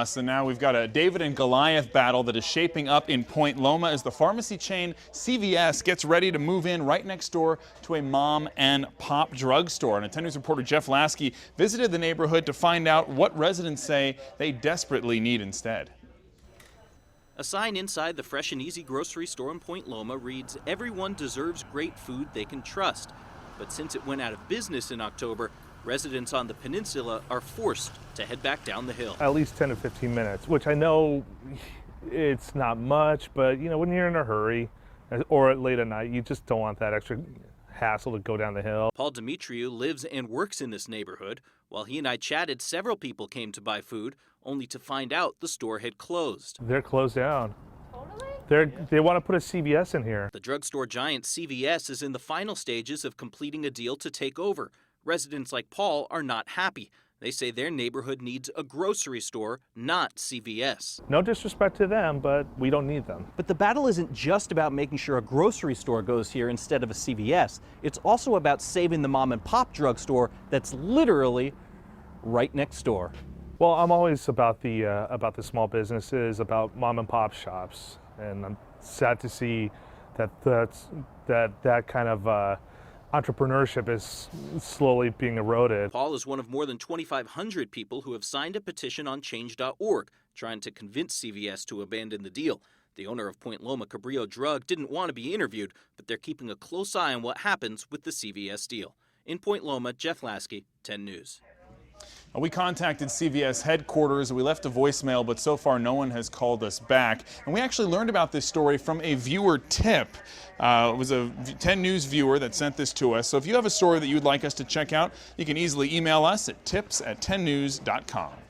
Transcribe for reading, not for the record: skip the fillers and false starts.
chaos, and now we've got a David and Goliath battle that is shaping up in Point Loma as the pharmacy chain CVS gets ready to move in right next door to a mom and pop drugstore. And 10 News reporter Jeff Lasky visited the neighborhood to find out what residents say they desperately need instead. A sign inside the Fresh and Easy grocery store in Point Loma reads, "Everyone deserves great food they can trust." But since it went out of business in October, residents on the peninsula are forced to head back down the hill. At least 10 to 15 minutes, which I know it's not much, but you know, when you're in a hurry or late at night, you just don't want that extra hassle to go down the hill. Paul Demetriou lives and works in this neighborhood. While he and I chatted, several people came to buy food, only to find out the store had closed. They're closed down. They want to put a CVS in here. The drugstore giant CVS is in the final stages of completing a deal to take over. Residents like Paul are not happy. They say their neighborhood needs a grocery store, not CVS. No disrespect to them, but we don't need them. But the battle isn't just about making sure a grocery store goes here instead of a CVS. It's also about saving the mom and pop drugstore that's literally right next door. Well, I'm always about the small businesses, about mom and pop shops, and I'm sad to see that kind of entrepreneurship is slowly being eroded. Paul is one of more than 2,500 people who have signed a petition on change.org trying to convince CVS to abandon the deal. The owner of Point Loma, Cabrillo Drug, didn't want to be interviewed, but they're keeping a close eye on what happens with the CVS deal. In Point Loma, Jeff Lasky, 10 News. We contacted CVS headquarters. We left a voicemail, but so far no one has called us back. And we actually learned about this story from a viewer tip. It was a 10 News viewer that sent this to us. So if you have a story that you'd like us to check out, you can easily email us at tips@10news.com.